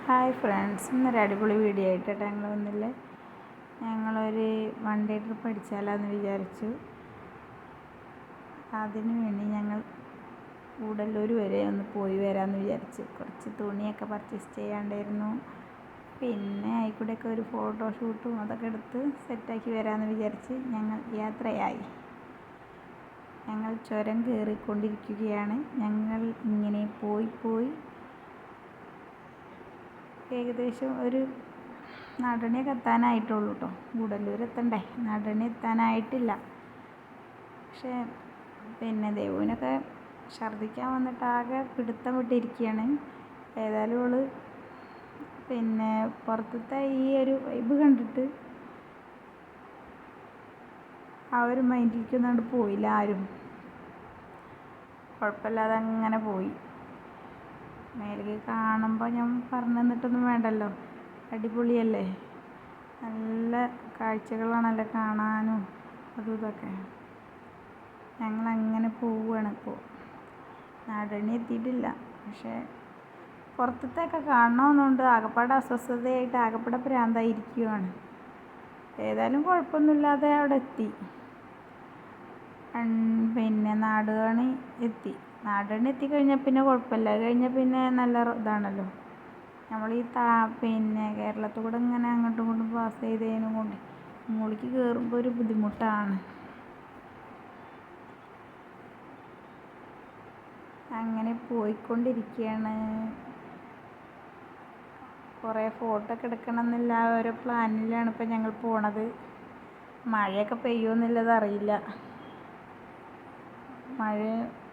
Hi friends, ഇന്നൊരു അടിപൊളി video ആയിട്ടാണ് ഞങ്ങൾ വന്നില്ലേ. ഞങ്ങളൊരു വൺ ഡേ ട്രിപ്പ് അടിച്ചാലോന്ന് വിചാരിച്ചു. അതിനു വേണ്ടി ഞങ്ങൾ കൂടല്ലൂർ വരെ ഒന്ന് പോയി വരാമെന്ന് വിചാരിച്ചു. കുറച്ച് തുണിയൊക്കെ പർച്ചേസ് ചെയ്യാണ്ടായിരുന്നു. പിന്നെ ആയിക്കൂടെയൊക്കെ ഒരു ഫോട്ടോഷൂട്ടും അതൊക്കെ എടുത്ത് സെറ്റാക്കി വരാമെന്ന് വിചാരിച്ച് ഞങ്ങൾ യാത്രയായി. ഞങ്ങൾ ചുരം കയറിക്കൊണ്ടിരിക്കുകയാണ്. ഞങ്ങൾ ഇങ്ങനെ പോയി ഏകദേശം ഒരു നടണിയൊക്കെ എത്താനായിട്ടുള്ളൂ കേട്ടോ. ഗൂഡല്ലൂർ എത്തണ്ടേ, നടണി എത്താനായിട്ടില്ല. പക്ഷേ ദേവുവിനൊക്കെ ഛർദ്ദിക്കാൻ വന്നിട്ട് ആകെ പിടുത്തം വിട്ടിരിക്കുകയാണ്. ഏതായാലും അവള് പുറത്തത്തെ ഈ ഒരു വൈബ് കണ്ടിട്ട് ആ ഒരു മൈൻഡിലേക്കൊന്നും പോയില്ല ആരും. കുഴപ്പമില്ലാതെ അങ്ങനെ പോയി. മേലേക്ക് കാണുമ്പോൾ ഞാൻ പറഞ്ഞു തന്നിട്ടൊന്നും വേണ്ടല്ലോ, അടിപൊളിയല്ലേ, നല്ല കാഴ്ചകളാണല്ലോ കാണാനും അതും ഇതൊക്കെ. ഞങ്ങളങ്ങനെ പോവുകയാണ്. ഇപ്പോൾ നാടണി എത്തിയിട്ടില്ല, പക്ഷേ പുറത്തൊക്കെ കാണണമെന്നുണ്ട്. ആകപ്പാടെ അസ്വസ്ഥതയായിട്ട് ആകപ്പാടെ ഭ്രാന്തായിരിക്കുകയാണ്. ഏതായാലും കുഴപ്പമൊന്നുമില്ലാതെ അവിടെ എത്തി. നാടുകാണി എത്തി. നാടുകാണി എത്തിക്കഴിഞ്ഞാൽ പിന്നെ കുഴപ്പമില്ല. അത് കഴിഞ്ഞാൽ പിന്നെ നല്ല ഇതാണല്ലോ. നമ്മൾ ഈ കേരളത്തിൽ കൂടെ ഇങ്ങനെ അങ്ങോട്ടും ഇങ്ങോട്ടും പാസ് ചെയ്തതിനും കൊണ്ട് മുകളിലേക്ക് കയറുമ്പോൾ ഒരു ബുദ്ധിമുട്ടാണ്. അങ്ങനെ പോയിക്കൊണ്ടിരിക്കുകയാണ്. കുറേ ഫോട്ടോ ഒക്കെ എടുക്കണം എന്നുള്ള ഓരോ പ്ലാനിലാണ് ഇപ്പം ഞങ്ങൾ പോണത്. മഴയൊക്കെ പെയ്യുമെന്നുള്ളത് അറിയില്ല. മഴ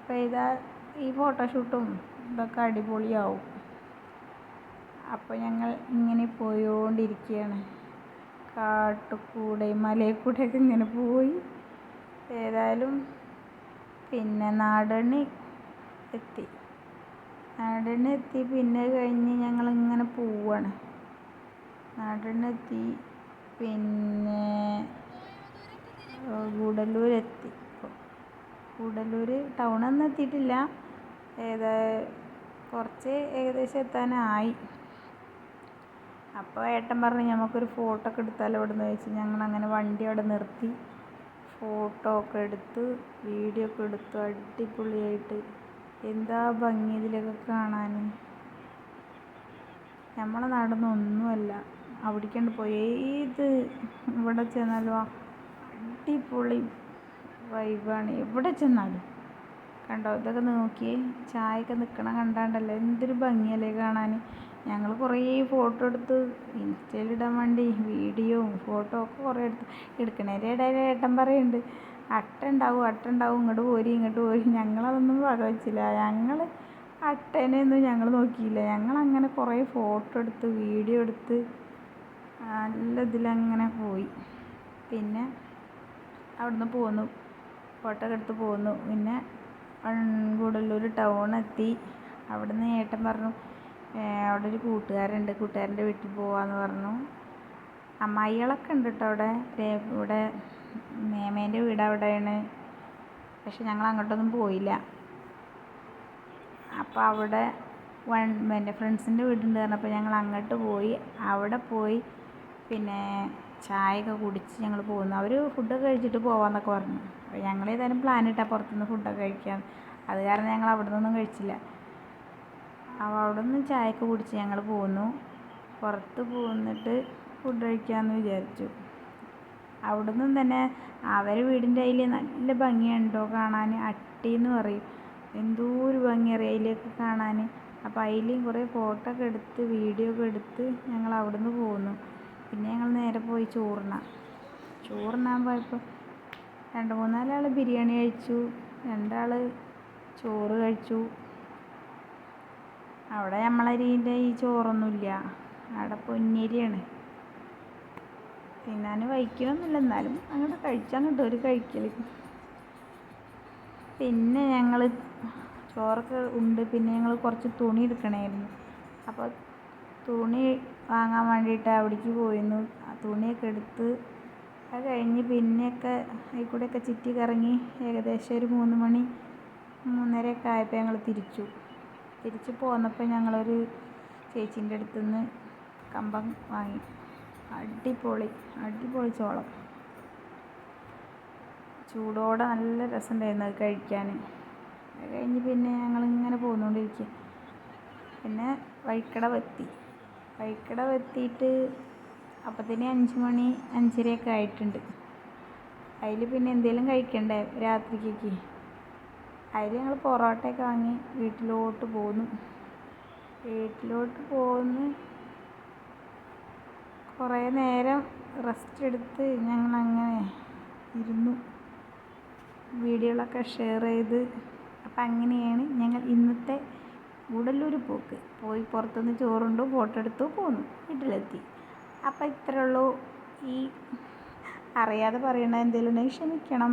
പെയ്താൽ ഈ ഫോട്ടോഷൂട്ടും ഇതൊക്കെ അടിപൊളിയാവും. അപ്പോൾ ഞങ്ങൾ ഇങ്ങനെ പോയോണ്ടിരിക്കുകയാണ്. കാട്ടുകൂടെ മലയിൽ കൂടെയൊക്കെ ഇങ്ങനെ പോയി. ഏതായാലും നാടണി എത്തി. പിന്നെ കഴിഞ്ഞ് ഞങ്ങളിങ്ങനെ പോവുകയാണ്. നാടണി എത്തി. ഗൂഡല്ലൂരെത്തി. ഗൂഡല്ലൂർ ടൗണൊന്നും എത്തിയിട്ടില്ല. കുറച്ച് ഏകദേശം എത്താനായി. അപ്പോൾ ഏട്ടൻ പറഞ്ഞു നമുക്കൊരു ഫോട്ടോ ഒക്കെ എടുത്താലോ അവിടെ നിന്ന് ചോദിച്ചു. ഞങ്ങളങ്ങനെ വണ്ടി അവിടെ നിർത്തി ഫോട്ടോ ഒക്കെ എടുത്ത് വീഡിയോ ഒക്കെ എടുത്തു. അടിപൊളിയായിട്ട് എന്താ ഭംഗി ഇതിലൊക്കെ കാണാൻ. നമ്മളെ നാടൊന്നും ഒന്നുമല്ല, അവിടേക്കാണ്ട് പോയി. ഇവിടെ ചെന്നാലും അടിപൊളി വൈബാണ്. എവിടെ ചെന്നാലും കണ്ടോ, ഇതൊക്കെ നോക്കിയേ, ചായയൊക്കെ നിൽക്കണ കണ്ടാണ്ടല്ലോ എന്തൊരു ഭംഗിയല്ലേ കാണാൻ. ഞങ്ങൾ കുറേ ഫോട്ടോ എടുത്ത് ഇൻസ്റ്റയിലിടാൻ വേണ്ടി വീഡിയോയും ഫോട്ടോ ഒക്കെ കുറേ എടുക്കണേൻ്റെ ഇടയിൽ ഏട്ടൻ പറയുന്നുണ്ട് അട്ടുണ്ടാവും ഇങ്ങോട്ട് പോരി. ഞങ്ങളതൊന്നും വകവച്ചില്ല. അട്ടേനെയൊന്നും ഞങ്ങൾ നോക്കിയില്ല. ഞങ്ങളങ്ങനെ കുറേ ഫോട്ടോ എടുത്ത് വീഡിയോ എടുത്ത് നല്ല ഇതിലങ്ങനെ പോയി. പിന്നെ അവിടുന്ന് പോന്നു, ഫോട്ടോ ഒക്കെ എടുത്ത് പോന്നു. പിന്നെ ഗൂഡല്ലൂർ ടൗണെത്തി. അവിടുന്ന് ഏട്ടൻ പറഞ്ഞു അവിടെ ഒരു കൂട്ടുകാരൻ്റെ വീട്ടിൽ പോവാമെന്ന് പറഞ്ഞു. അമ്മായികളൊക്കെ ഉണ്ട് കേട്ടോ അവിടെ. ഇവിടെ മേമേൻ്റെ വീട് അവിടെയാണ്. പക്ഷെ ഞങ്ങൾ അങ്ങോട്ടൊന്നും പോയില്ല. അപ്പോൾ അവിടെ എൻ്റെ ഫ്രണ്ട്സിൻ്റെ വീടുണ്ട് പറഞ്ഞപ്പോൾ ഞങ്ങൾ അങ്ങോട്ട് പോയി. അവിടെ പോയി ചായയൊക്കെ കുടിച്ച് ഞങ്ങൾ പോന്നു. അവർ ഫുഡൊക്കെ കഴിച്ചിട്ട് പോവാമെന്നൊക്കെ പറഞ്ഞു. അപ്പോൾ ഞങ്ങൾ ഏതായാലും പ്ലാനിട്ടാൽ പുറത്തുനിന്ന് ഫുഡൊക്കെ കഴിക്കാം. അത് കാരണം ഞങ്ങൾ അവിടെ നിന്നൊന്നും കഴിച്ചില്ല. അപ്പോൾ അവിടെ നിന്ന് ചായയൊക്കെ കുടിച്ച് ഞങ്ങൾ പോന്നു. പുറത്ത് പോന്നിട്ട് ഫുഡ് കഴിക്കാമെന്ന് വിചാരിച്ചു. അവിടെ നിന്നും തന്നെ അവരെ വീടിൻ്റെ അതിൽ നല്ല ഭംഗിയുണ്ടോ കാണാൻ. അട്ടീന്ന് പറയും, എന്തോ ഒരു ഭംഗി അറിയാം അതിലേക്ക് കാണാൻ. അപ്പോൾ അതിൽ കുറേ ഫോട്ടോ ഒക്കെ എടുത്ത് വീഡിയോ ഒക്കെ എടുത്ത് ഞങ്ങൾ അവിടെ നിന്ന് പോന്നു. പിന്നെ ഞങ്ങൾ നേരെ പോയി ചോറുണ്ണാൻ പോയപ്പോൾ 2-3 ആൾ ബിരിയാണി കഴിച്ചു, 2 ആൾ ചോറ് കഴിച്ചു. അവിടെ നമ്മളരീൻ്റെ ഈ ചോറൊന്നുമില്ല, അവിടെ പൊന്നിരിയാണ്. തിന്നാൻ വഹിക്കണമെന്നില്ല, എന്നാലും അങ്ങോട്ട് കഴിച്ചാൽ കിട്ടും ഒരു കഴിക്കൽ. പിന്നെ ഞങ്ങൾ ചോറൊക്കെ ഉണ്ട്. പിന്നെ ഞങ്ങൾ കുറച്ച് തുണി എടുക്കണമായിരുന്നു. അപ്പോൾ തുണി വാങ്ങാൻ വേണ്ടിയിട്ട് അവിടേക്ക് പോയിരുന്നു. തുണിയൊക്കെ എടുത്ത് അത് കഴിഞ്ഞ് പിന്നെയൊക്കെ അതിൽക്കൂടെയൊക്കെ ചുറ്റി കറങ്ങി ഏകദേശം ഒരു 3 മണി 3:30 ഒക്കെ ആയപ്പോൾ ഞങ്ങൾ തിരിച്ചു പോന്നപ്പോൾ ഞങ്ങളൊരു ചേച്ചീൻ്റെ അടുത്ത് നിന്ന് കമ്പം വാങ്ങി. അടിപൊളി ചോളം, ചൂടോടെ നല്ല രസമുണ്ടായിരുന്നു അത് കഴിക്കാൻ. അത് കഴിഞ്ഞ് പിന്നെ ഞങ്ങളിങ്ങനെ പോന്നുകൊണ്ടിരിക്കുക. പിന്നെ വഴിക്കട എത്തിയിട്ട് അപ്പത്തിന് 5 മണി 5:30 ആയിട്ടുണ്ട്. അതിൽ പിന്നെ എന്തെങ്കിലും കഴിക്കണ്ടേ രാത്രിക്കേക്ക്. അതിൽ ഞങ്ങൾ പൊറോട്ടയൊക്കെ വാങ്ങി വീട്ടിലോട്ട് പോന്ന് കുറേ നേരം റെസ്റ്റ് എടുത്ത് ഞങ്ങളങ്ങനെ ഇരുന്നു, വീഡിയോകളൊക്കെ ഷെയർ ചെയ്ത്. അപ്പം അങ്ങനെയാണ് ഞങ്ങൾ ഇന്നത്തെ ഗൂഡല്ലൂർ പോയി പുറത്തുനിന്ന് ചോറുണ്ടു, ഫോട്ടോ എടുത്തു, പോന്നു, വീട്ടിലെത്തി. അപ്പം ഇത്രയേ ഉള്ളൂ. ഈ അറിയാതെ പറയണ എന്തെങ്കിലും ഉണ്ടെങ്കിൽ ക്ഷമിക്കണം.